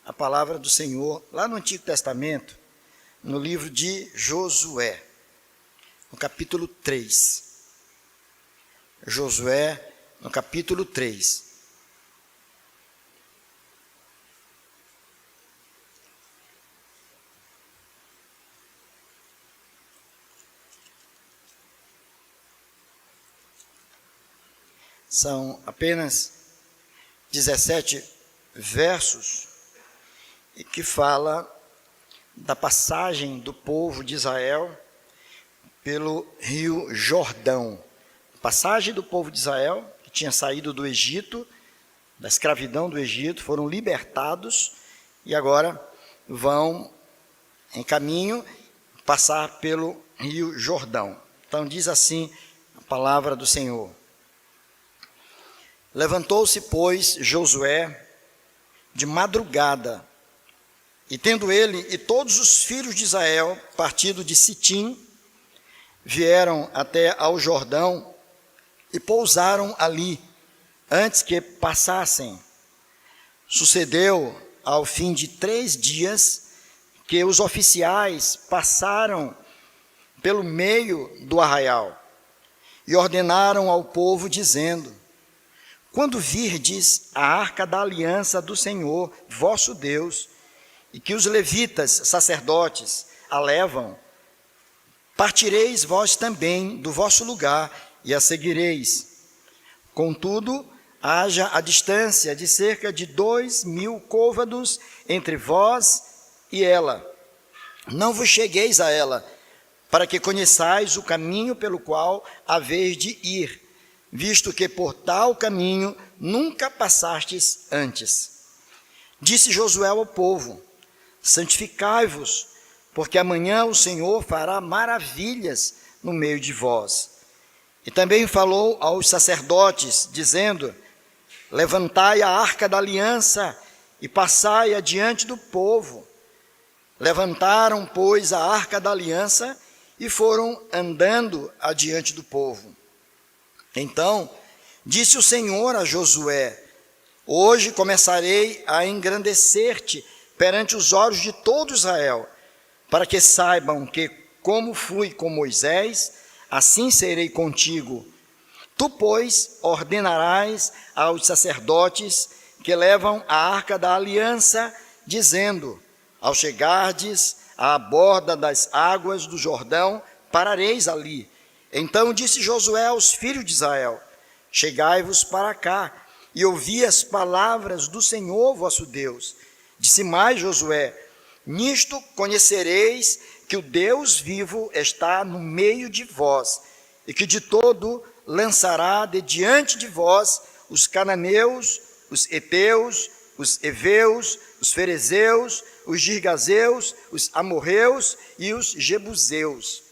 a palavra do Senhor lá no Antigo Testamento, no livro de Josué, no capítulo 3. Josué, no capítulo 3. São apenas 17 versos e que fala da passagem do povo de Israel pelo rio Jordão. Passagem do povo de Israel, que tinha saído do Egito, da escravidão do Egito, foram libertados e agora vão em caminho passar pelo rio Jordão. Então diz assim a palavra do Senhor. Levantou-se, pois, Josué de madrugada, e tendo ele e todos os filhos de Israel partido de Sitim, vieram até ao Jordão e pousaram ali, antes que passassem. Sucedeu, ao fim de 3 dias, que os oficiais passaram pelo meio do arraial e ordenaram ao povo, dizendo: quando virdes a arca da aliança do Senhor, vosso Deus, e que os levitas, sacerdotes, a levam, partireis vós também do vosso lugar e a seguireis. Contudo, haja a distância de cerca de 2.000 côvados entre vós e ela. Não vos chegueis a ela, para que conheçais o caminho pelo qual haveis de ir, visto que por tal caminho nunca passastes antes. Disse Josué ao povo: santificai-vos, porque amanhã o Senhor fará maravilhas no meio de vós. E também falou aos sacerdotes, dizendo: levantai a arca da aliança e passai adiante do povo. Levantaram, pois, a arca da aliança e foram andando adiante do povo. Então disse o Senhor a Josué: hoje começarei a engrandecer-te perante os olhos de todo Israel, para que saibam que, como fui com Moisés, assim serei contigo. Tu, pois, ordenarás aos sacerdotes que levam a arca da aliança, dizendo: ao chegardes à borda das águas do Jordão, parareis ali. Então disse Josué aos filhos de Israel: chegai-vos para cá e ouvi as palavras do Senhor vosso Deus. Disse mais Josué: nisto conhecereis que o Deus vivo está no meio de vós, e que de todo lançará de diante de vós os cananeus, os heteus, os heveus, os ferezeus, os girgazeus, os amorreus e os jebuseus.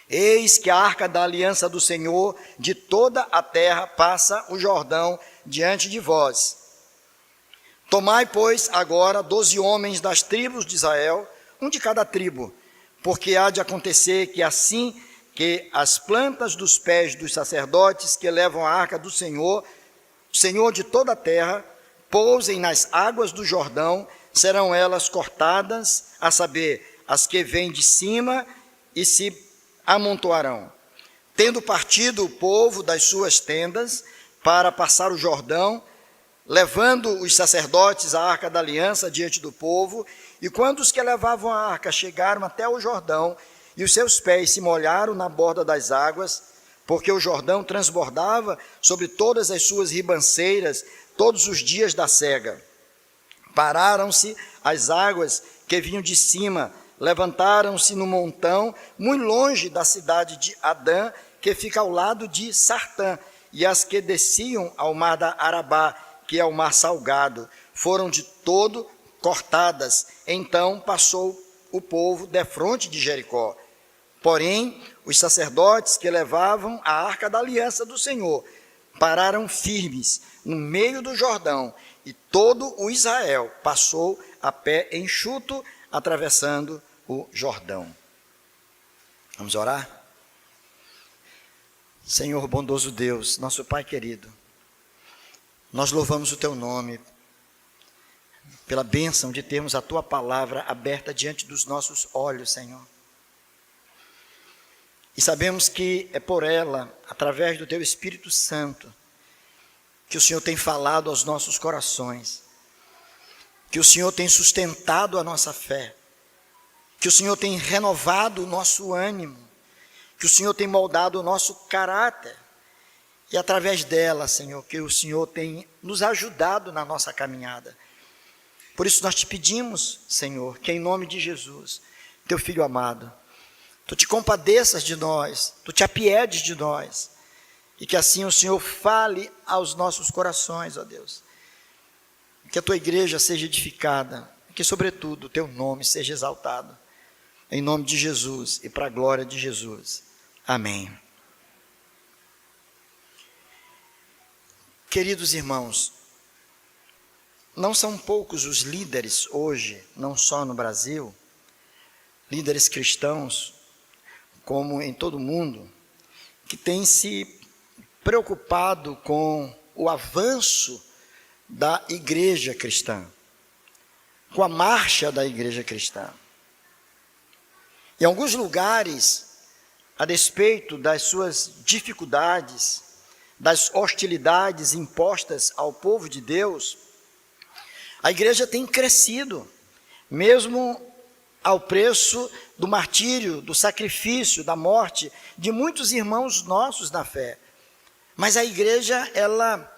Eis que a arca da aliança do Senhor de toda a terra passa o Jordão diante de vós. Tomai, pois, agora 12 homens das tribos de Israel, um de cada tribo, porque há de acontecer que assim que as plantas dos pés dos sacerdotes que levam a arca do Senhor, o Senhor de toda a terra, pousem nas águas do Jordão, serão elas cortadas, a saber, as que vêm de cima, e se amontoarão. Tendo partido o povo das suas tendas para passar o Jordão, levando os sacerdotes a arca da aliança diante do povo, e quando os que levavam a arca chegaram até o Jordão, e os seus pés se molharam na borda das águas, porque o Jordão transbordava sobre todas as suas ribanceiras todos os dias da sega. Pararam-se as águas que vinham de cima, levantaram-se no montão, muito longe da cidade de Adã, que fica ao lado de Sartã, e as que desciam ao mar da Arabá, que é o mar salgado, foram de todo cortadas. Então passou o povo defronte de Jericó. Porém, os sacerdotes que levavam a arca da aliança do Senhor pararam firmes no meio do Jordão, e todo o Israel passou a pé enxuto, atravessando o Jordão. Vamos orar? Senhor bondoso Deus, nosso Pai querido, nós louvamos o Teu nome pela bênção de termos a Tua palavra aberta diante dos nossos olhos, Senhor. E sabemos que é por ela, através do Teu Espírito Santo, que o Senhor tem falado aos nossos corações, que o Senhor tem sustentado a nossa fé, que o Senhor tem renovado o nosso ânimo, que o Senhor tem moldado o nosso caráter, e através dela, Senhor, que o Senhor tem nos ajudado na nossa caminhada. Por isso nós te pedimos, Senhor, que em nome de Jesus, Teu Filho amado, Tu te compadeças de nós, Tu te apiedes de nós, e que assim o Senhor fale aos nossos corações, ó Deus. Que a Tua igreja seja edificada, e que sobretudo o Teu nome seja exaltado. Em nome de Jesus e para a glória de Jesus. Amém. Queridos irmãos, não são poucos os líderes hoje, não só no Brasil, líderes cristãos, como em todo o mundo, que têm se preocupado com o avanço da igreja cristã, com a marcha da igreja cristã. Em alguns lugares, a despeito das suas dificuldades, das hostilidades impostas ao povo de Deus, a igreja tem crescido, mesmo ao preço do martírio, do sacrifício, da morte de muitos irmãos nossos na fé. Mas a igreja, ela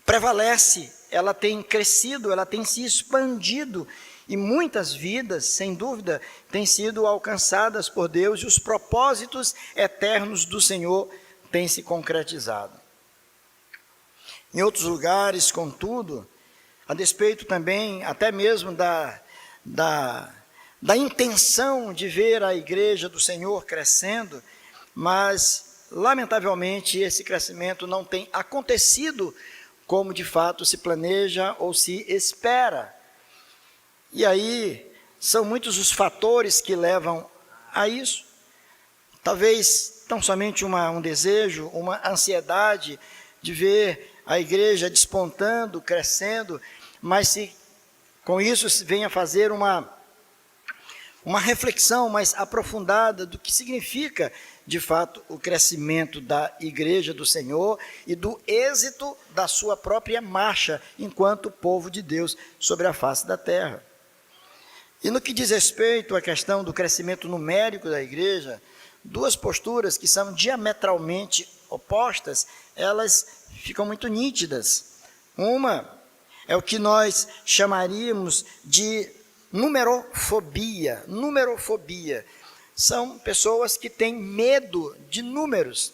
prevalece, ela tem crescido, ela tem se expandido, e muitas vidas, sem dúvida, têm sido alcançadas por Deus, e os propósitos eternos do Senhor têm se concretizado. Em outros lugares, contudo, a despeito também, até mesmo da intenção de ver a igreja do Senhor crescendo, mas, lamentavelmente, esse crescimento não tem acontecido como de fato se planeja ou se espera. E aí, são muitos os fatores que levam a isso. Talvez tão somente um desejo, uma ansiedade de ver a igreja despontando, crescendo, mas se com isso se venha fazer uma reflexão mais aprofundada do que significa, de fato, o crescimento da igreja do Senhor e do êxito da sua própria marcha enquanto povo de Deus sobre a face da terra. E no que diz respeito à questão do crescimento numérico da igreja, duas posturas que são diametralmente opostas, elas ficam muito nítidas. Uma é o que nós chamaríamos de numerofobia. Numerofobia são pessoas que têm medo de números,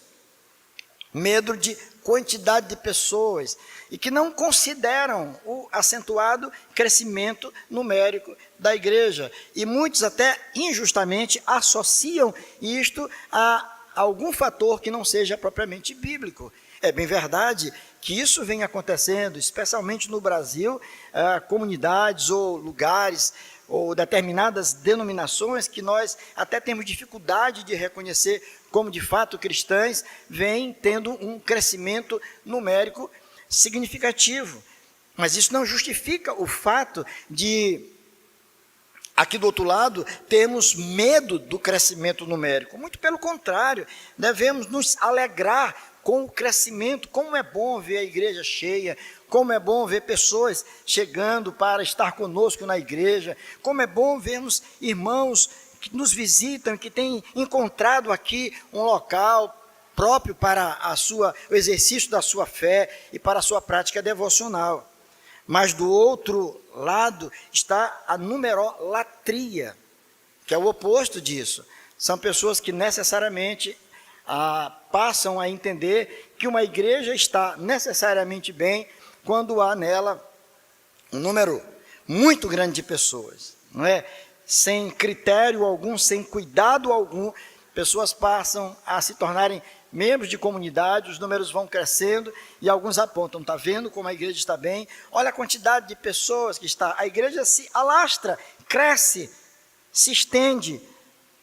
medo de quantidade de pessoas, e que não consideram o acentuado crescimento numérico da igreja. E muitos até injustamente associam isto a algum fator que não seja propriamente bíblico. É bem verdade que isso vem acontecendo, especialmente no Brasil, comunidades ou lugares ou determinadas denominações que nós até temos dificuldade de reconhecer como de fato cristãs, vêm tendo um crescimento numérico significativo. Mas isso não justifica o fato de, aqui do outro lado, termos medo do crescimento numérico. Muito pelo contrário, devemos nos alegrar com o crescimento. Como é bom ver a igreja cheia, como é bom ver pessoas chegando para estar conosco na igreja, como é bom vermos irmãos que nos visitam, que têm encontrado aqui um local próprio para o exercício da sua fé e para a sua prática devocional. Mas do outro lado está a numerolatria, que é o oposto disso. São pessoas que necessariamente passam a entender que uma igreja está necessariamente bem quando há nela um número muito grande de pessoas, não é? Sem critério algum, sem cuidado algum, pessoas passam a se tornarem membros de comunidade, os números vão crescendo e alguns apontam, está vendo como a igreja está bem? Olha a quantidade de pessoas que está, a igreja se alastra, cresce, se estende,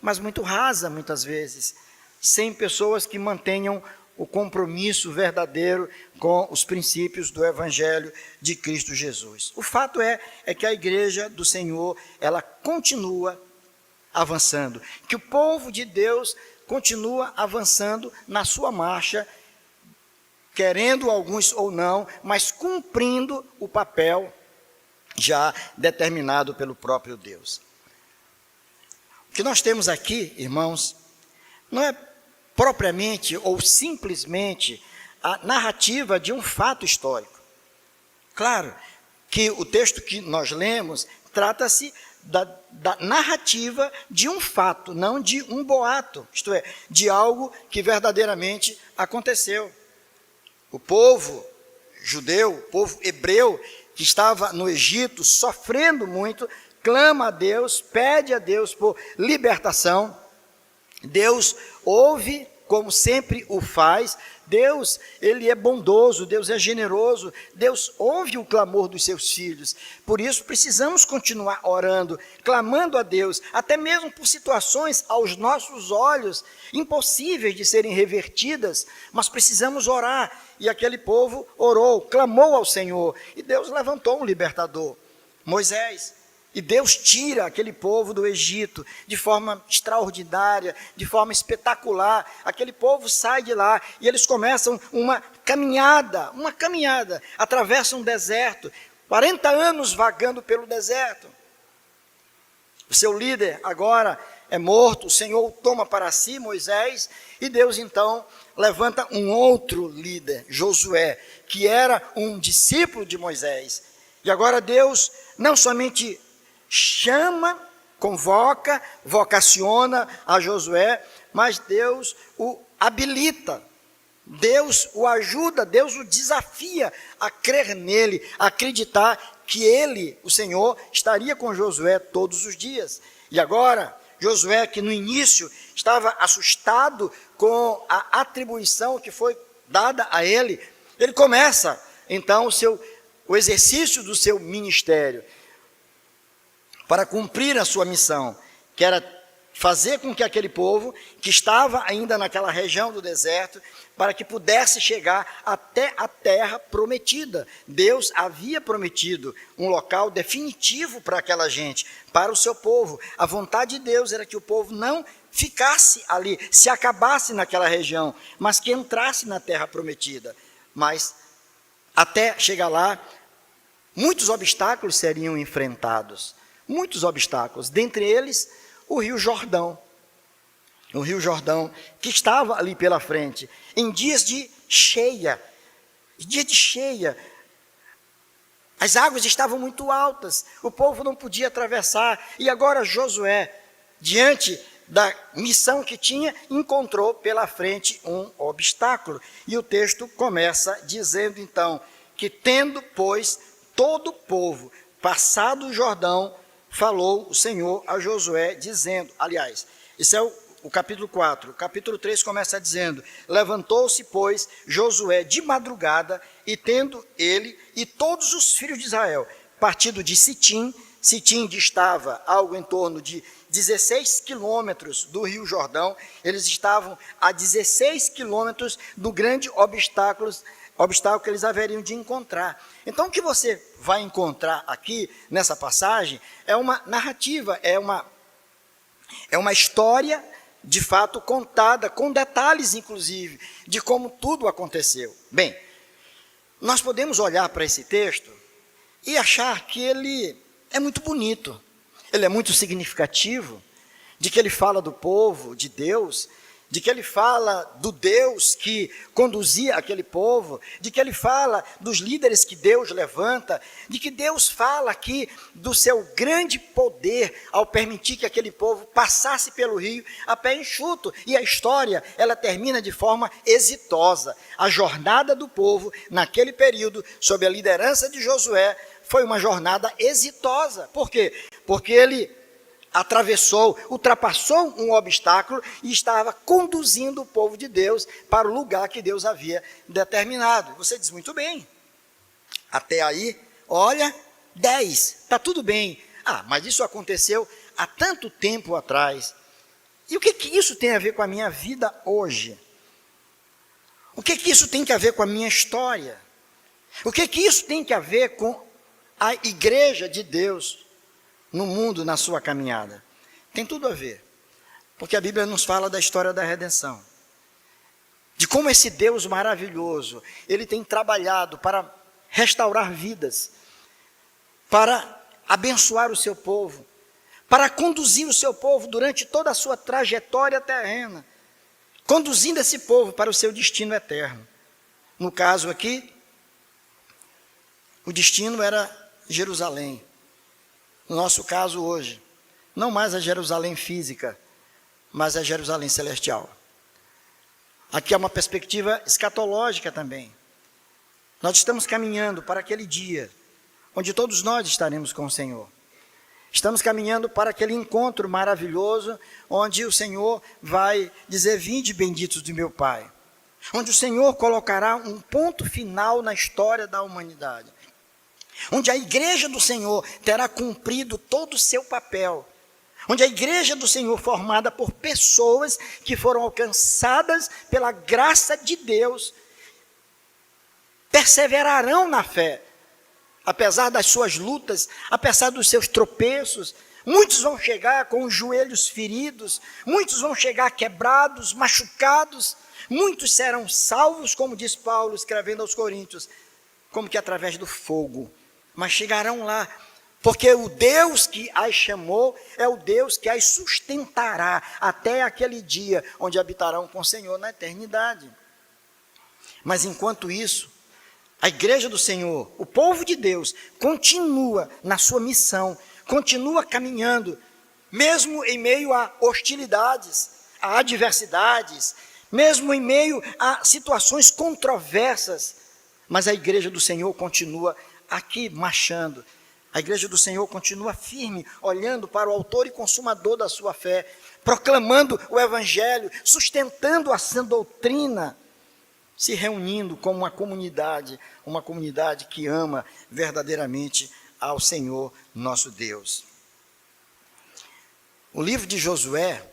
mas muito rasa muitas vezes, sem pessoas que mantenham o compromisso verdadeiro com os princípios do Evangelho de Cristo Jesus. O fato é que a igreja do Senhor, ela continua avançando, que o povo de Deus continua avançando na sua marcha, querendo alguns ou não, mas cumprindo o papel já determinado pelo próprio Deus. O que nós temos aqui, irmãos, não é propriamente ou simplesmente a narrativa de um fato histórico. Claro que o texto que nós lemos trata-se da narrativa de um fato, não de um boato, isto é, de algo que verdadeiramente aconteceu. O povo judeu, o povo hebreu, que estava no Egito sofrendo muito, clama a Deus, pede a Deus por libertação. Deus ouve, como sempre o faz. Deus, ele é bondoso, Deus é generoso, Deus ouve o clamor dos seus filhos. Por isso precisamos continuar orando, clamando a Deus, até mesmo por situações aos nossos olhos impossíveis de serem revertidas, mas precisamos orar. E aquele povo orou, clamou ao Senhor, e Deus levantou um libertador, Moisés. E Deus tira aquele povo do Egito de forma extraordinária, de forma espetacular. Aquele povo sai de lá e eles começam uma caminhada, atravessam um deserto, 40 anos vagando pelo deserto. O seu líder agora é morto, o Senhor o toma para si, Moisés, e Deus então levanta um outro líder, Josué, que era um discípulo de Moisés. E agora Deus não somente chama, convoca, vocaciona a Josué, mas Deus o habilita, Deus o ajuda, Deus o desafia a crer nele, a acreditar que ele, o Senhor, estaria com Josué todos os dias. E agora, Josué, que no início estava assustado com a atribuição que foi dada a ele, ele começa então o exercício do seu ministério, para cumprir a sua missão, que era fazer com que aquele povo, que estava ainda naquela região do deserto, para que pudesse chegar até a terra prometida. Deus havia prometido um local definitivo para aquela gente, para o seu povo. A vontade de Deus era que o povo não ficasse ali, se acabasse naquela região, mas que entrasse na terra prometida. Mas até chegar lá, muitos obstáculos seriam enfrentados. Muitos obstáculos, dentre eles o Rio Jordão, que estava ali pela frente, em dias de cheia, as águas estavam muito altas, o povo não podia atravessar, e agora Josué, diante da missão que tinha, encontrou pela frente um obstáculo, e o texto começa dizendo então, que tendo, pois, todo o povo passado o Jordão, falou o Senhor a Josué, dizendo, aliás, isso é o capítulo 4, o capítulo 3 começa dizendo, levantou-se, pois, Josué de madrugada, e tendo ele e todos os filhos de Israel, partido de Sitim distava algo em torno de 16 quilômetros do Rio Jordão, eles estavam a 16 quilômetros do grande obstáculo que eles haveriam de encontrar. Então, o que você vai encontrar aqui, nessa passagem, é uma narrativa, é uma história, de fato, contada, com detalhes, inclusive, de como tudo aconteceu. Bem, nós podemos olhar para esse texto e achar que ele é muito bonito, ele é muito significativo, de que ele fala do povo, de Deus, de que ele fala do Deus que conduzia aquele povo, de que ele fala dos líderes que Deus levanta, de que Deus fala aqui do seu grande poder ao permitir que aquele povo passasse pelo rio a pé enxuto. E a história, ela termina de forma exitosa. A jornada do povo naquele período, sob a liderança de Josué, foi uma jornada exitosa. Por quê? Porque ele ultrapassou um obstáculo e estava conduzindo o povo de Deus para o lugar que Deus havia determinado. Você diz, muito bem, até aí, olha, 10, está tudo bem. Mas isso aconteceu há tanto tempo atrás. E o que isso tem a ver com a minha vida hoje? O que isso tem que a ver com a minha história? O que isso tem que a ver com a igreja de Deus no mundo, na sua caminhada? Tem tudo a ver, porque a Bíblia nos fala da história da redenção, de como esse Deus maravilhoso, Ele tem trabalhado para restaurar vidas, para abençoar o seu povo, para conduzir o seu povo durante toda a sua trajetória terrena, conduzindo esse povo para o seu destino eterno. No caso aqui, o destino era Jerusalém. No nosso caso hoje, não mais a Jerusalém física, mas a Jerusalém celestial. Aqui é uma perspectiva escatológica também. Nós estamos caminhando para aquele dia onde todos nós estaremos com o Senhor. Estamos caminhando para aquele encontro maravilhoso, onde o Senhor vai dizer: vinde benditos de meu Pai. Onde o Senhor colocará um ponto final na história da humanidade. Onde a igreja do Senhor terá cumprido todo o seu papel. Onde a igreja do Senhor, formada por pessoas que foram alcançadas pela graça de Deus, perseverarão na fé, apesar das suas lutas, apesar dos seus tropeços. Muitos vão chegar com os joelhos feridos, muitos vão chegar quebrados, machucados, muitos serão salvos, como diz Paulo, escrevendo aos Coríntios, como que através do fogo, mas chegarão lá, porque o Deus que as chamou é o Deus que as sustentará até aquele dia onde habitarão com o Senhor na eternidade. Mas enquanto isso, a igreja do Senhor, o povo de Deus, continua na sua missão, continua caminhando, mesmo em meio a hostilidades, a adversidades, mesmo em meio a situações controversas, mas a igreja do Senhor continua aqui marchando. A igreja do Senhor continua firme, olhando para o autor e consumador da sua fé, proclamando o evangelho, sustentando a sã doutrina, se reunindo como uma comunidade que ama verdadeiramente ao Senhor nosso Deus. O livro de Josué,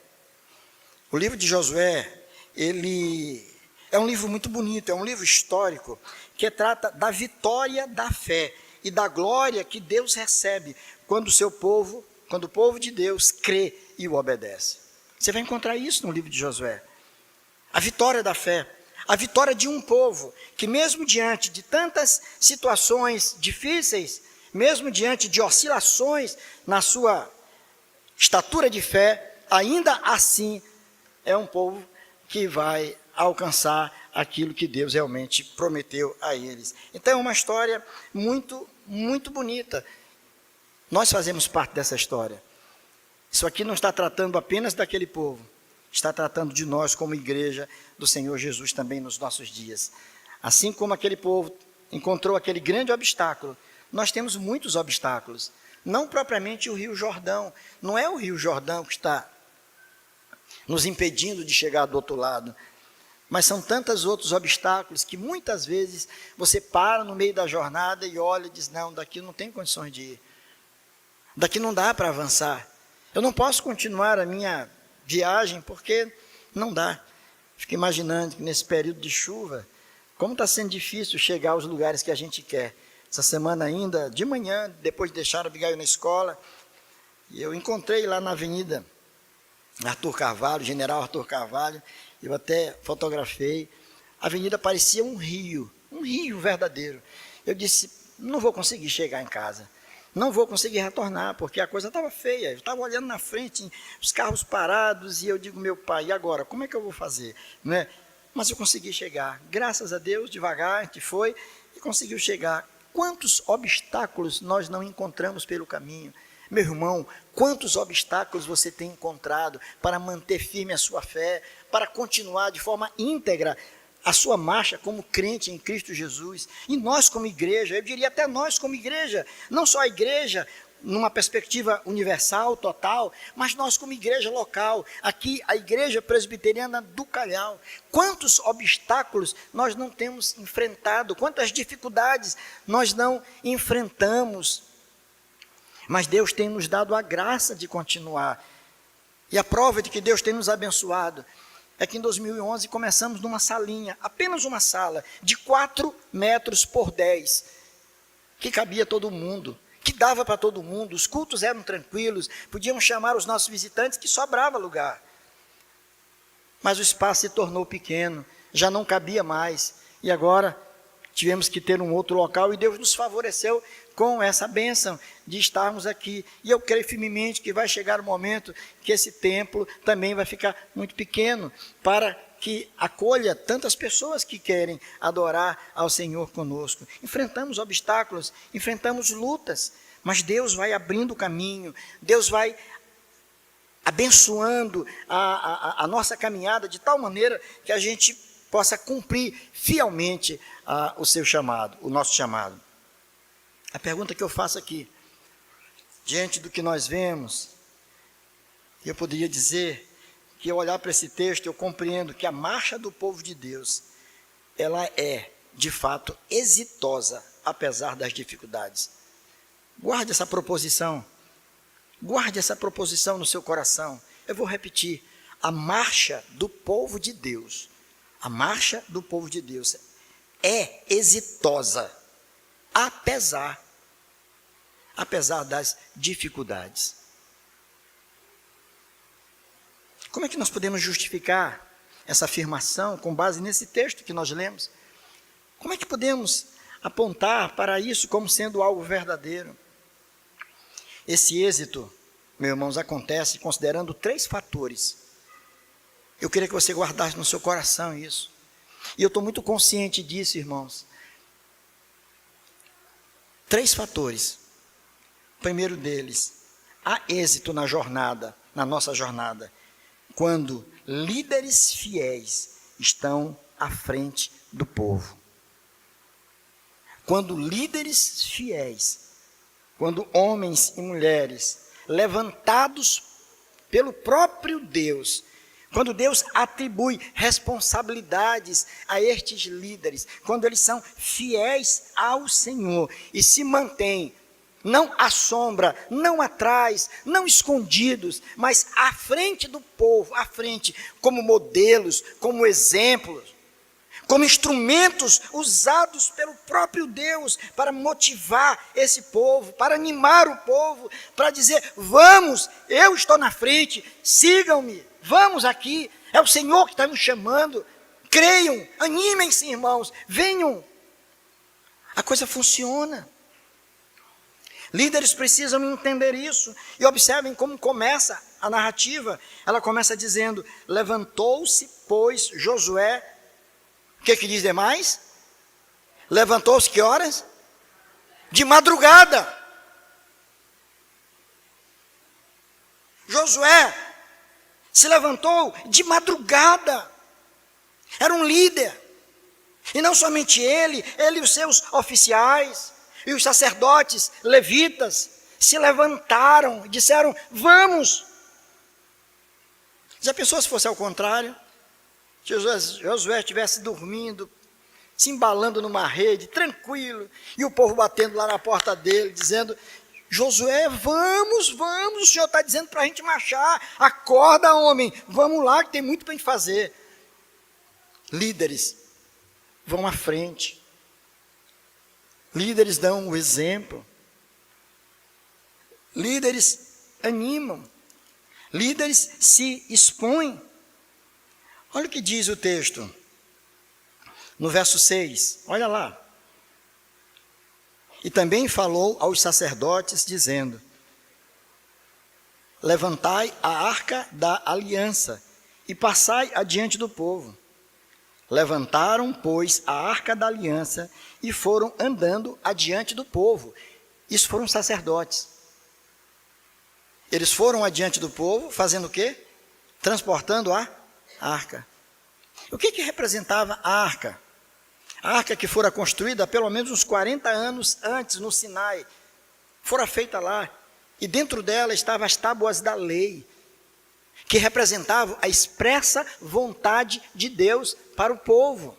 ele é um livro muito bonito, é um livro histórico, que trata da vitória da fé e da glória que Deus recebe quando o povo de Deus crê e o obedece. Você vai encontrar isso no livro de Josué. A vitória da fé, a vitória de um povo que, mesmo diante de tantas situações difíceis, mesmo diante de oscilações na sua estatura de fé, ainda assim é um povo que vai alcançar aquilo que Deus realmente prometeu a eles. Então é uma história muito, muito bonita. Nós fazemos parte dessa história. Isso aqui não está tratando apenas daquele povo, está tratando de nós como igreja do Senhor Jesus também nos nossos dias. Assim como aquele povo encontrou aquele grande obstáculo, nós temos muitos obstáculos. Não propriamente o Rio Jordão, não é o Rio Jordão que está nos impedindo de chegar do outro lado, mas são tantos outros obstáculos que muitas vezes você para no meio da jornada e olha e diz: não, daqui não tem condições de ir, daqui não dá para avançar, eu não posso continuar a minha viagem porque não dá. Fico imaginando que nesse período de chuva, como está sendo difícil chegar aos lugares que a gente quer. Essa semana ainda, de manhã, depois de deixar a Abigail na escola, eu encontrei lá na avenida Arthur Carvalho, General Arthur Carvalho, eu até fotografei, a avenida parecia um rio verdadeiro. Eu disse: não vou conseguir chegar em casa, não vou conseguir retornar, porque a coisa estava feia. Eu estava olhando na frente, os carros parados, e eu digo: meu pai, e agora? Como é que eu vou fazer? Não é? Mas eu consegui chegar, graças a Deus, devagar, a gente foi e conseguiu chegar. Quantos obstáculos nós não encontramos pelo caminho? Meu irmão, quantos obstáculos você tem encontrado para manter firme a sua fé, para continuar de forma íntegra a sua marcha como crente em Cristo Jesus? E nós como igreja, eu diria até nós como igreja, não só a igreja numa perspectiva universal, total, mas nós como igreja local, aqui a igreja presbiteriana do Calhau, quantos obstáculos nós não temos enfrentado, quantas dificuldades nós não enfrentamos, mas Deus tem nos dado a graça de continuar, e a prova de que Deus tem nos abençoado é que em 2011 começamos numa salinha, apenas uma sala, de 4 metros por 10, que cabia todo mundo, que dava para todo mundo, os cultos eram tranquilos, podíamos chamar os nossos visitantes, que sobrava lugar. Mas o espaço se tornou pequeno, já não cabia mais, e agora tivemos que ter um outro local, e Deus nos favoreceu com essa bênção de estarmos aqui. E eu creio firmemente que vai chegar o momento que esse templo também vai ficar muito pequeno, para que acolha tantas pessoas que querem adorar ao Senhor conosco. Enfrentamos obstáculos, enfrentamos lutas, mas Deus vai abrindo o caminho, Deus vai abençoando a nossa caminhada de tal maneira que a gente possa cumprir fielmente o seu chamado, o nosso chamado. A pergunta que eu faço aqui, diante do que nós vemos, eu poderia dizer que ao olhar para esse texto, eu compreendo que a marcha do povo de Deus, ela é, de fato, exitosa, apesar das dificuldades. Guarde essa proposição no seu coração. Eu vou repetir, a marcha do povo de Deus, é exitosa, apesar das dificuldades. Como é que nós podemos justificar essa afirmação com base nesse texto que nós lemos? Como é que podemos apontar para isso como sendo algo verdadeiro? Esse êxito, meus irmãos, acontece considerando 3 fatores. Eu queria que você guardasse no seu coração isso. E eu estou muito consciente disso, irmãos. 3 fatores. O primeiro deles, há êxito na jornada, na nossa jornada, quando líderes fiéis estão à frente do povo. Quando líderes fiéis, quando homens e mulheres levantados pelo próprio Deus, quando Deus atribui responsabilidades a estes líderes, quando eles são fiéis ao Senhor e se mantêm não à sombra, não atrás, não escondidos, mas à frente do povo, à frente, como modelos, como exemplos, como instrumentos usados pelo próprio Deus para motivar esse povo, para animar o povo, para dizer: vamos, eu estou na frente, sigam-me, vamos aqui, é o Senhor que está nos chamando, creiam, animem-se, irmãos, venham. A coisa funciona. Líderes precisam entender isso. E observem como começa a narrativa. Ela começa dizendo: levantou-se, pois, Josué. O que diz demais? Levantou-se que horas? De madrugada. Josué se levantou de madrugada. Era um líder. E não somente ele e os seus oficiais, e os sacerdotes, levitas, se levantaram e disseram: vamos. Já pensou se fosse ao contrário? Se Josué estivesse dormindo, se embalando numa rede, tranquilo, e o povo batendo lá na porta dele, dizendo: Josué, vamos, o Senhor está dizendo para a gente marchar, acorda, homem, vamos lá que tem muito para a gente fazer. Líderes vão à frente. Líderes dão o exemplo. Líderes animam. Líderes se expõem. Olha o que diz o texto. No verso 6, olha lá. E também falou aos sacerdotes, dizendo: levantai a arca da aliança e passai adiante do povo. Levantaram, pois, a arca da aliança e foram andando adiante do povo. Isso foram sacerdotes. Eles foram adiante do povo, fazendo o quê? Transportando a arca. O que representava a arca? A arca que fora construída pelo menos uns 40 anos antes, no Sinai, fora feita lá. E dentro dela estavam as tábuas da lei, que representavam a expressa vontade de Deus para o povo.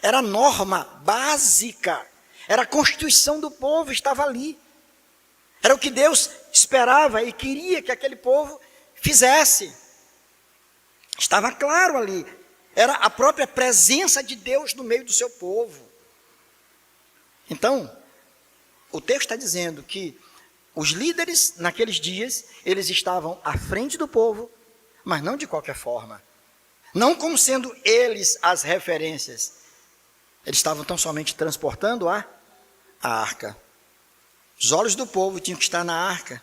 Era a norma básica, era a constituição do povo, estava ali. Era o que Deus esperava e queria que aquele povo fizesse. Estava claro ali. Era a própria presença de Deus no meio do seu povo. Então, o texto está dizendo que os líderes, naqueles dias, eles estavam à frente do povo, mas não de qualquer forma. Não como sendo eles as referências. Eles estavam tão somente transportando a arca. Os olhos do povo tinham que estar na arca.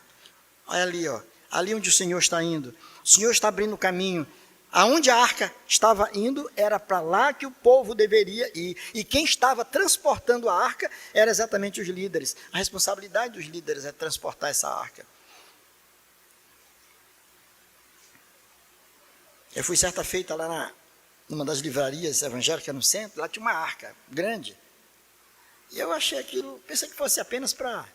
Olha ali, ó, ali onde o Senhor está indo. O Senhor está abrindo o caminho. Aonde a arca estava indo, era para lá que o povo deveria ir. E quem estava transportando a arca eram exatamente os líderes. A responsabilidade dos líderes é transportar essa arca. Eu fui certa feita lá numa das livrarias evangélicas no centro, lá tinha uma arca grande. E eu achei aquilo, pensei que fosse apenas para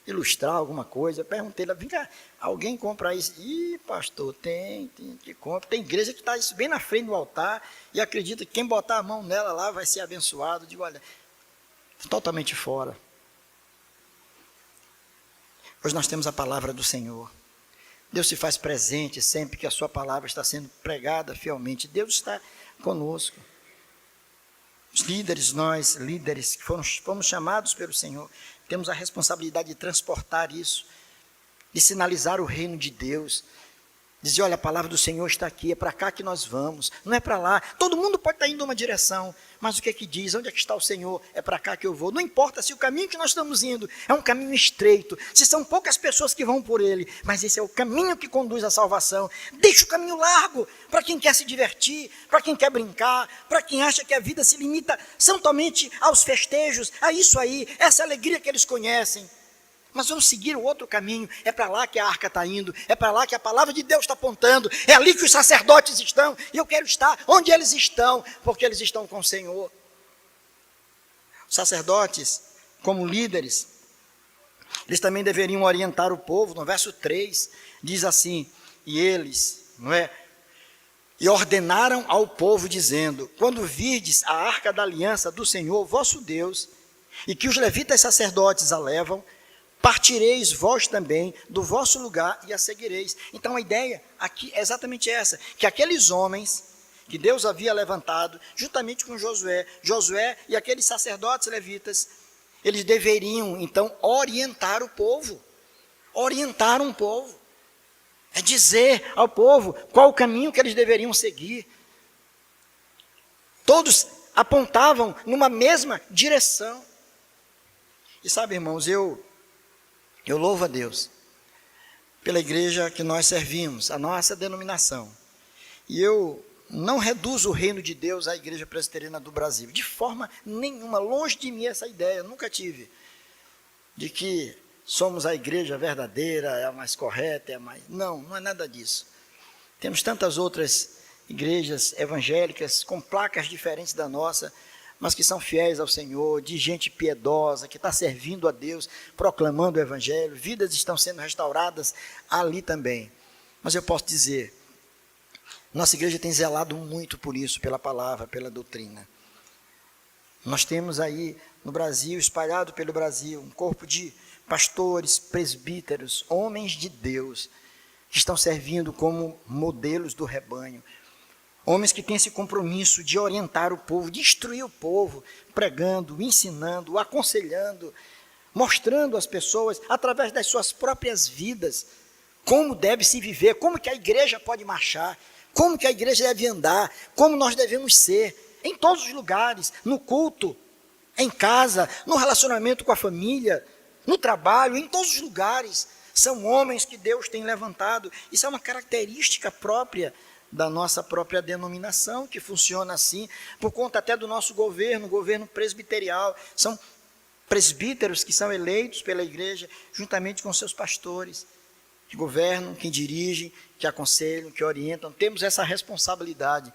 ilustrar alguma coisa. Eu perguntei lá, vem cá, alguém compra isso? Ih, pastor, tem que compra. Tem igreja que está isso bem na frente do altar e acredita que quem botar a mão nela lá vai ser abençoado. Eu digo, olha, totalmente fora. Hoje nós temos a palavra do Senhor. Deus se faz presente sempre que a sua palavra está sendo pregada fielmente. Deus está conosco. Os líderes, nós, líderes que fomos chamados pelo Senhor, temos a responsabilidade de transportar isso, de sinalizar o reino de Deus, dizer, olha, a palavra do Senhor está aqui, é para cá que nós vamos, não é para lá. Todo mundo pode estar indo em uma direção, mas o que é que diz? Onde é que está o Senhor? É para cá que eu vou. Não importa se o caminho que nós estamos indo é um caminho estreito, se são poucas pessoas que vão por ele, mas esse é o caminho que conduz à salvação. Deixa o caminho largo para quem quer se divertir, para quem quer brincar, para quem acha que a vida se limita somente aos festejos, a isso aí, essa alegria que eles conhecem. Mas vamos seguir o outro caminho, é para lá que a arca está indo, é para lá que a palavra de Deus está apontando, é ali que os sacerdotes estão, e eu quero estar onde eles estão, porque eles estão com o Senhor. Os sacerdotes, como líderes, eles também deveriam orientar o povo. No verso 3, diz assim, e eles, não é? E ordenaram ao povo, dizendo, quando virdes a arca da aliança do Senhor, vosso Deus, e que os levitas sacerdotes a levam, partireis vós também do vosso lugar e a seguireis. Então a ideia aqui é exatamente essa, que aqueles homens que Deus havia levantado, juntamente com Josué e aqueles sacerdotes levitas, eles deveriam então orientar o povo, é dizer ao povo qual o caminho que eles deveriam seguir. Todos apontavam numa mesma direção. E sabe, irmãos, eu louvo a Deus pela igreja que nós servimos, a nossa denominação. E eu não reduzo o reino de Deus à Igreja Presbiteriana do Brasil, de forma nenhuma, longe de mim essa ideia, nunca tive, de que somos a igreja verdadeira, é a mais correta, é a mais... Não é nada disso. Temos tantas outras igrejas evangélicas com placas diferentes da nossa, mas que são fiéis ao Senhor, de gente piedosa, que está servindo a Deus, proclamando o Evangelho, vidas estão sendo restauradas ali também. Mas eu posso dizer, nossa igreja tem zelado muito por isso, pela palavra, pela doutrina. Nós temos aí no Brasil, espalhado pelo Brasil, um corpo de pastores, presbíteros, homens de Deus, que estão servindo como modelos do rebanho. Homens que têm esse compromisso de orientar o povo, de instruir o povo, pregando, ensinando, aconselhando, mostrando às pessoas, através das suas próprias vidas, como deve se viver, como que a igreja pode marchar, como que a igreja deve andar, como nós devemos ser, em todos os lugares, no culto, em casa, no relacionamento com a família, no trabalho, em todos os lugares. São homens que Deus tem levantado. Isso é uma característica própria da nossa própria denominação, que funciona assim, por conta até do nosso governo presbiterial. São presbíteros que são eleitos pela igreja, juntamente com seus pastores, que governam, que dirigem, que aconselham, que orientam. Temos essa responsabilidade.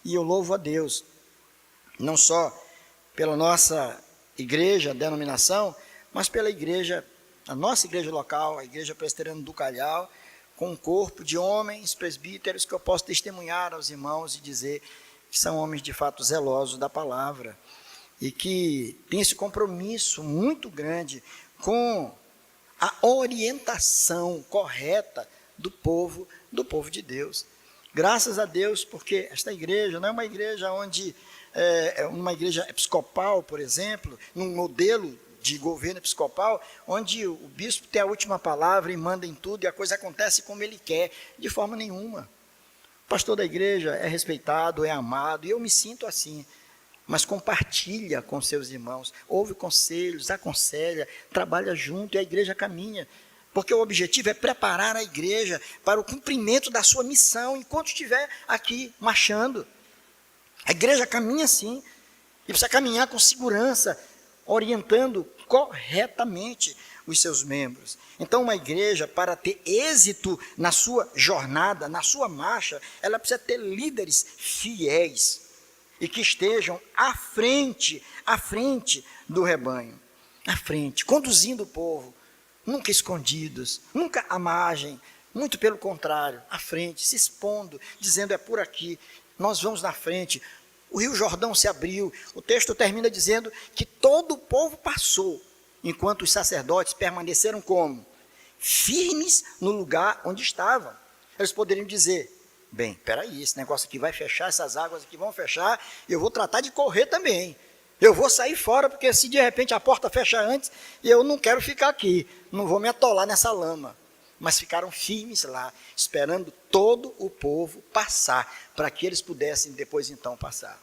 E eu louvo a Deus, não só pela nossa igreja, denominação, mas pela igreja, a nossa igreja local, a Igreja Presbiteriana do Calhau, com um corpo de homens presbíteros que eu posso testemunhar aos irmãos e dizer que são homens de fato zelosos da palavra e que têm esse compromisso muito grande com a orientação correta do povo de Deus. Graças a Deus, porque esta igreja não é uma igreja onde, uma igreja episcopal, por exemplo, num modelo de governo episcopal, onde o bispo tem a última palavra e manda em tudo e a coisa acontece como ele quer, de forma nenhuma. O pastor da igreja é respeitado, é amado, e eu me sinto assim, mas compartilha com seus irmãos, ouve conselhos, aconselha, trabalha junto e a igreja caminha. Porque o objetivo é preparar a igreja para o cumprimento da sua missão, enquanto estiver aqui marchando. A igreja caminha assim, e precisa caminhar com segurança, orientando corretamente os seus membros. Então, uma igreja, para ter êxito na sua jornada, na sua marcha, ela precisa ter líderes fiéis, e que estejam à frente do rebanho, à frente, conduzindo o povo, nunca escondidos, nunca à margem, muito pelo contrário, à frente, se expondo, dizendo é por aqui, nós vamos na frente. O Rio Jordão se abriu, o texto termina dizendo que todo o povo passou, enquanto os sacerdotes permaneceram como? Firmes no lugar onde estavam. Eles poderiam dizer, bem, peraí, esse negócio aqui vai fechar, essas águas aqui vão fechar, eu vou tratar de correr também. Eu vou sair fora, porque se de repente a porta fecha antes, eu não quero ficar aqui, não vou me atolar nessa lama. Mas ficaram firmes lá, esperando todo o povo passar, para que eles pudessem depois então passar.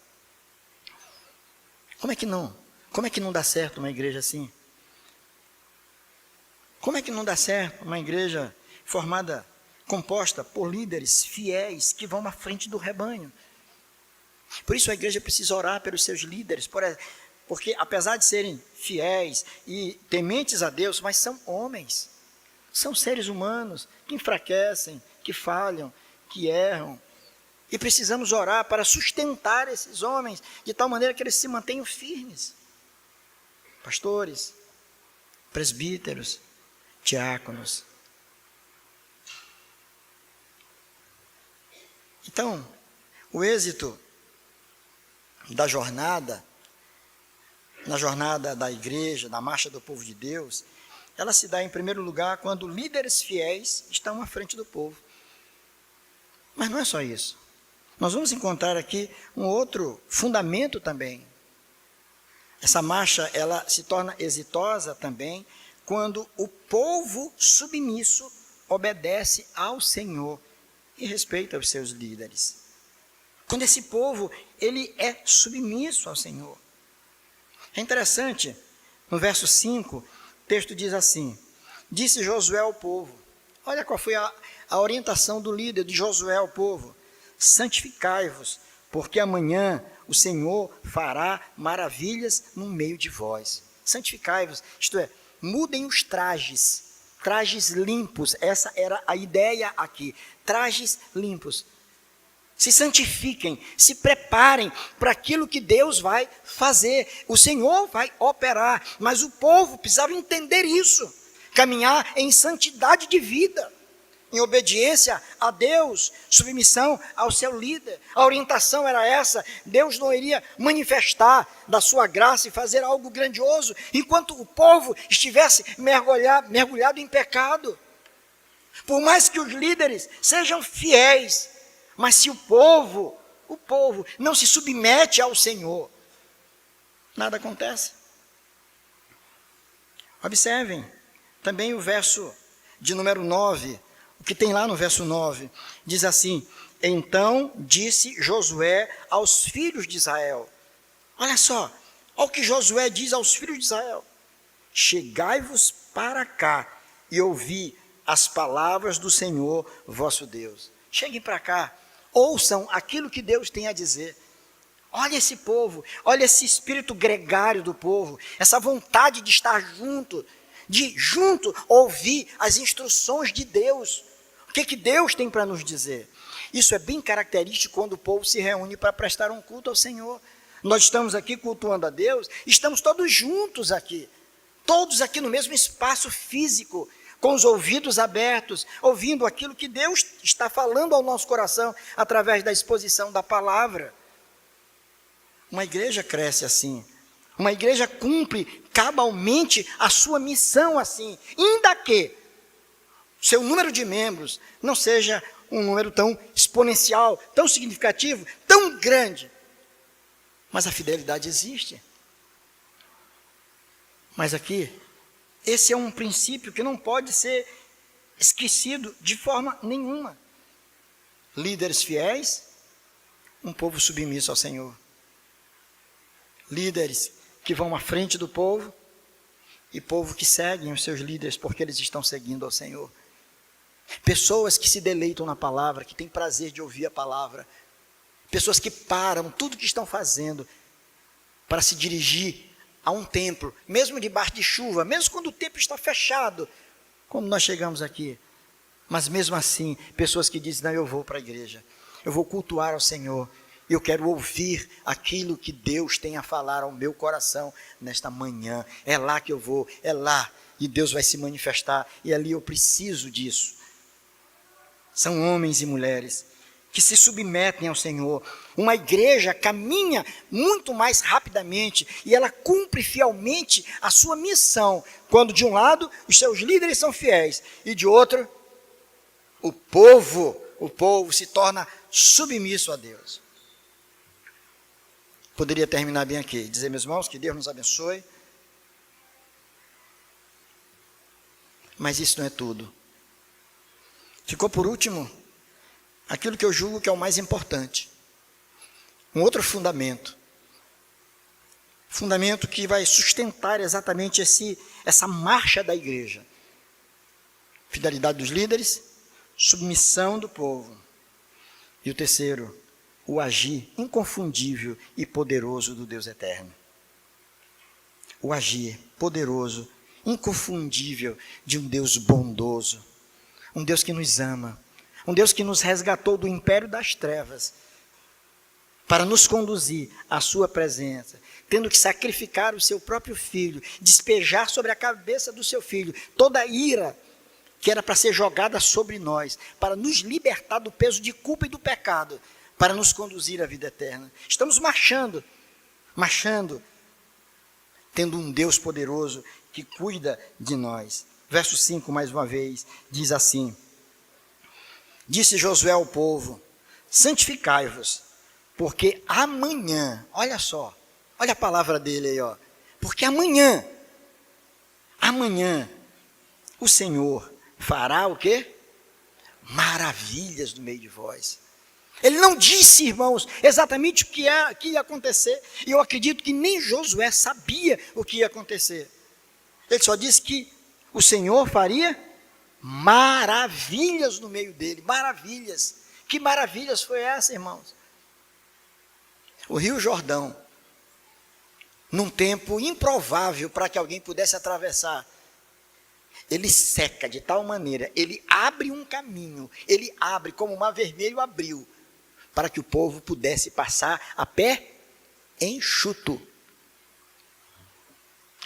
Como é que não? Como é que não dá certo uma igreja assim? Como é que não dá certo uma igreja formada, composta por líderes fiéis que vão à frente do rebanho? Por isso a igreja precisa orar pelos seus líderes, porque apesar de serem fiéis e tementes a Deus, mas são homens, são seres humanos que enfraquecem, que falham, que erram. E precisamos orar para sustentar esses homens, de tal maneira que eles se mantenham firmes. Pastores, presbíteros, diáconos. Então, o êxito da jornada, na jornada da igreja, da marcha do povo de Deus, ela se dá em primeiro lugar quando líderes fiéis estão à frente do povo. Mas não é só isso. Nós vamos encontrar aqui um outro fundamento também. Essa marcha, ela se torna exitosa também quando o povo submisso obedece ao Senhor e respeita os seus líderes. Quando esse povo, ele é submisso ao Senhor. É interessante, no verso 5, o texto diz assim, disse Josué ao povo, olha qual foi a orientação do líder de Josué ao povo, santificai-vos, porque amanhã o Senhor fará maravilhas no meio de vós. Santificai-vos, isto é, mudem os trajes limpos, essa era a ideia aqui, trajes limpos. Se santifiquem, se preparem para aquilo que Deus vai fazer. O Senhor vai operar, mas o povo precisava entender isso, caminhar em santidade de vida, em obediência a Deus, submissão ao seu líder. A orientação era essa, Deus não iria manifestar da sua graça e fazer algo grandioso, enquanto o povo estivesse mergulhado em pecado. Por mais que os líderes sejam fiéis, mas se o povo não se submete ao Senhor, nada acontece. Observem também o verso de número 9, o que tem lá no verso 9, diz assim, então disse Josué aos filhos de Israel, olha só, olha o que Josué diz aos filhos de Israel, chegai-vos para cá e ouvi as palavras do Senhor vosso Deus. Cheguem para cá, ouçam aquilo que Deus tem a dizer. Olha esse povo, olha esse espírito gregário do povo, essa vontade de estar junto, de junto ouvir as instruções de Deus. O que Deus tem para nos dizer? Isso é bem característico quando o povo se reúne para prestar um culto ao Senhor. Nós estamos aqui cultuando a Deus, estamos todos juntos aqui no mesmo espaço físico, com os ouvidos abertos, ouvindo aquilo que Deus está falando ao nosso coração, através da exposição da palavra. Uma igreja cresce assim, uma igreja cumpre cabalmente a sua missão assim, ainda que seu número de membros não seja um número tão exponencial, tão significativo, tão grande. Mas a fidelidade existe. Mas aqui, esse é um princípio que não pode ser esquecido de forma nenhuma. Líderes fiéis, um povo submisso ao Senhor. Líderes que vão à frente do povo e povo que seguem os seus líderes porque eles estão seguindo ao Senhor. Pessoas que se deleitam na palavra, que têm prazer de ouvir a palavra. Pessoas que param tudo que estão fazendo para se dirigir a um templo, mesmo debaixo de chuva, mesmo quando o templo está fechado, como nós chegamos aqui. Mas mesmo assim, pessoas que dizem, não, eu vou para a igreja, eu vou cultuar ao Senhor, eu quero ouvir aquilo que Deus tem a falar ao meu coração nesta manhã, é lá que eu vou, é lá, e Deus vai se manifestar, e ali eu preciso disso. São homens e mulheres que se submetem ao Senhor. Uma igreja caminha muito mais rapidamente e ela cumpre fielmente a sua missão, quando de um lado os seus líderes são fiéis e de outro o povo se torna submisso a Deus. Poderia terminar bem aqui, dizer, meus irmãos, que Deus nos abençoe. Mas isso não é tudo. Ficou por último aquilo que eu julgo que é o mais importante. Um outro fundamento. Fundamento que vai sustentar exatamente essa marcha da igreja. Fidelidade dos líderes, submissão do povo. E o terceiro, o agir inconfundível e poderoso do Deus eterno. O agir poderoso, inconfundível de um Deus bondoso. Um Deus que nos ama. Um Deus que nos resgatou do império das trevas para nos conduzir à sua presença, tendo que sacrificar o seu próprio filho, despejar sobre a cabeça do seu filho toda a ira que era para ser jogada sobre nós, para nos libertar do peso de culpa e do pecado, para nos conduzir à vida eterna. Estamos marchando, tendo um Deus poderoso que cuida de nós. Verso 5, mais uma vez, diz assim: disse Josué ao povo, santificai-vos, porque amanhã, olha só, olha a palavra dele aí, ó, porque amanhã, o Senhor fará o quê? Maravilhas no meio de vós. Ele não disse, irmãos, exatamente o que ia acontecer, e eu acredito que nem Josué sabia o que ia acontecer. Ele só disse que o Senhor faria maravilhas no meio dele, maravilhas. Que maravilhas foi essa, irmãos? O Rio Jordão, num tempo improvável para que alguém pudesse atravessar, ele seca de tal maneira, ele abre um caminho, ele abre como o Mar Vermelho abriu, para que o povo pudesse passar a pé enxuto.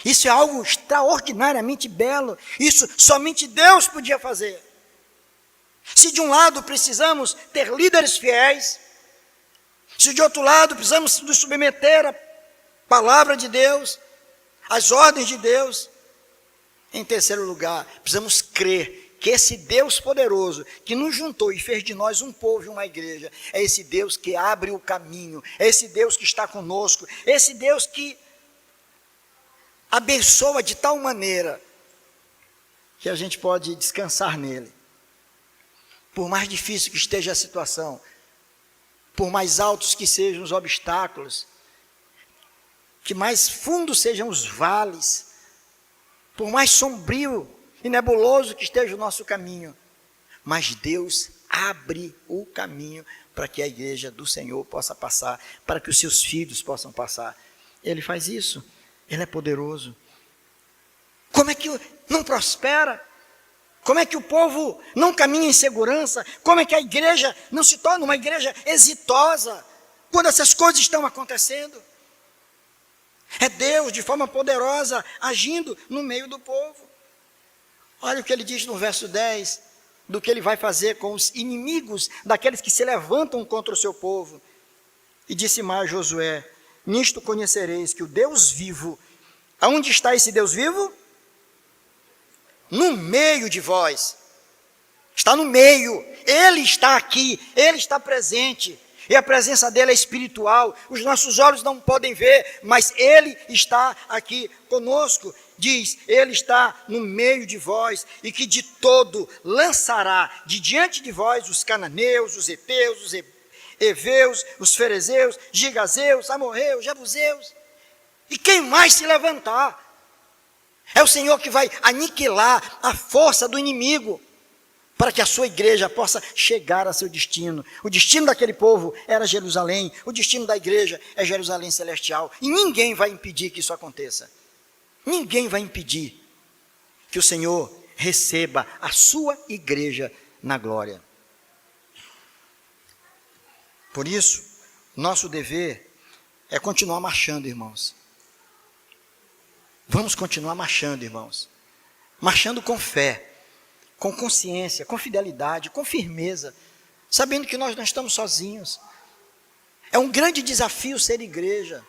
Isso é algo extraordinariamente belo. Isso somente Deus podia fazer. Se de um lado precisamos ter líderes fiéis, se de outro lado precisamos nos submeter à palavra de Deus, às ordens de Deus, em terceiro lugar, precisamos crer que esse Deus poderoso, que nos juntou e fez de nós um povo e uma igreja, é esse Deus que abre o caminho, é esse Deus que está conosco, é esse Deus que abençoa de tal maneira que a gente pode descansar nele. Por mais difícil que esteja a situação, por mais altos que sejam os obstáculos, que mais fundos sejam os vales, por mais sombrio e nebuloso que esteja o nosso caminho, mas Deus abre o caminho para que a igreja do Senhor possa passar, para que os seus filhos possam passar. Ele faz isso. Ele é poderoso. Como é que não prospera? Como é que o povo não caminha em segurança? Como é que a igreja não se torna uma igreja exitosa quando essas coisas estão acontecendo? É Deus, de forma poderosa, agindo no meio do povo. Olha o que ele diz no verso 10, do que ele vai fazer com os inimigos daqueles que se levantam contra o seu povo. E disse mais Josué, nisto conhecereis que o Deus vivo, aonde está esse Deus vivo? No meio de vós. Está no meio, Ele está aqui, Ele está presente. E a presença dele é espiritual. Os nossos olhos não podem ver, mas Ele está aqui conosco. Diz, Ele está no meio de vós, e que de todo lançará de diante de vós os cananeus, os heteus, os heveus, os ferezeus, gigazeus, amorreus, jebuseus. E quem mais se levantar? É o Senhor que vai aniquilar a força do inimigo, para que a sua igreja possa chegar a seu destino. O destino daquele povo era Jerusalém, o destino da igreja é Jerusalém celestial. E ninguém vai impedir que isso aconteça. Ninguém vai impedir que o Senhor receba a sua igreja na glória. Por isso, nosso dever é continuar marchando, irmãos. Vamos continuar marchando, irmãos. Marchando com fé, com consciência, com fidelidade, com firmeza, sabendo que nós não estamos sozinhos. É um grande desafio ser igreja,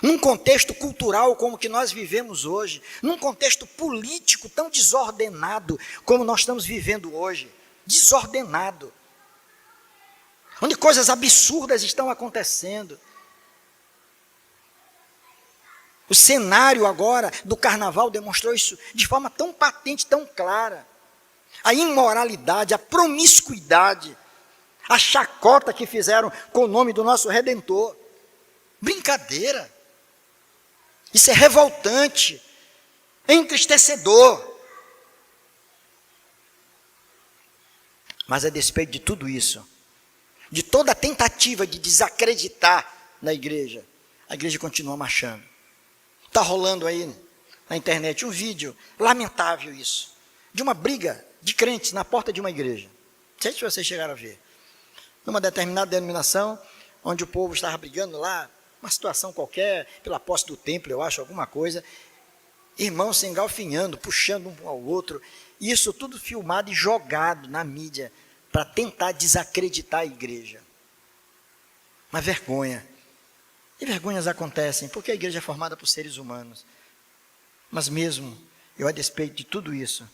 num contexto cultural como o que nós vivemos hoje, num contexto político tão desordenado como nós estamos vivendo hoje, desordenado, onde coisas absurdas estão acontecendo. O cenário agora do carnaval demonstrou isso de forma tão patente, tão clara. A imoralidade, a promiscuidade, a chacota que fizeram com o nome do nosso Redentor. Brincadeira. Isso é revoltante, é entristecedor. Mas a despeito de tudo isso, de toda a tentativa de desacreditar na igreja, a igreja continua marchando. Está rolando aí na internet um vídeo, lamentável isso, de uma briga de crentes na porta de uma igreja. Não sei se vocês chegaram a ver. Numa determinada denominação, onde o povo estava brigando lá, uma situação qualquer, pela posse do templo, eu acho, alguma coisa, irmãos se engalfinhando, puxando um ao outro, e isso tudo filmado e jogado na mídia, para tentar desacreditar a igreja. Uma vergonha. E vergonhas acontecem, porque a igreja é formada por seres humanos. Mas mesmo, a despeito de tudo isso,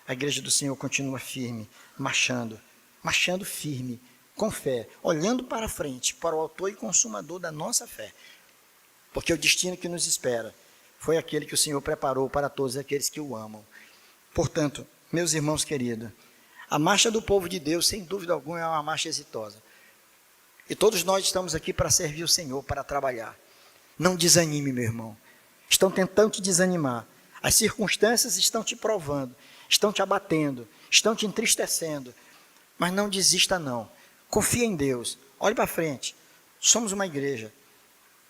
a igreja do Senhor continua firme, marchando firme, com fé, olhando para frente, para o autor e consumador da nossa fé. Porque o destino que nos espera foi aquele que o Senhor preparou para todos aqueles que o amam. Portanto, meus irmãos queridos, a marcha do povo de Deus, sem dúvida alguma, é uma marcha exitosa. E todos nós estamos aqui para servir o Senhor, para trabalhar. Não desanime, meu irmão. Estão tentando te desanimar. As circunstâncias estão te provando, estão te abatendo, estão te entristecendo. Mas não desista não. Confia em Deus. Olhe para frente. Somos uma igreja.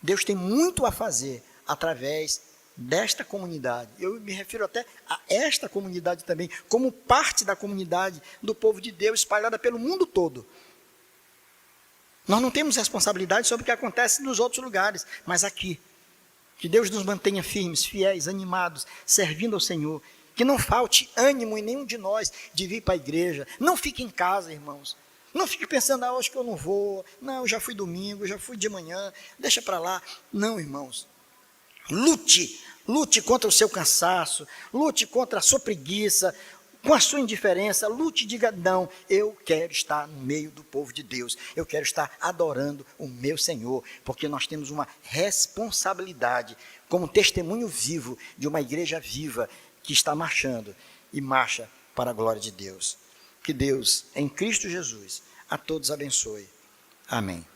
Deus tem muito a fazer através desta comunidade. Eu me refiro até a esta comunidade também, como parte da comunidade do povo de Deus espalhada pelo mundo todo. Nós não temos responsabilidade sobre o que acontece nos outros lugares, mas aqui. Que Deus nos mantenha firmes, fiéis, animados, servindo ao Senhor. Que não falte ânimo em nenhum de nós de vir para a igreja. Não fique em casa, irmãos. Não fique pensando, hoje que eu não vou. Não, eu já fui domingo, já fui de manhã. Deixa para lá. Não, irmãos. Lute contra o seu cansaço. Lute contra a sua preguiça. Com a sua indiferença, lute e diga, não, eu quero estar no meio do povo de Deus, eu quero estar adorando o meu Senhor, porque nós temos uma responsabilidade, como testemunho vivo de uma igreja viva, que está marchando, e marcha para a glória de Deus. Que Deus, em Cristo Jesus, a todos abençoe. Amém.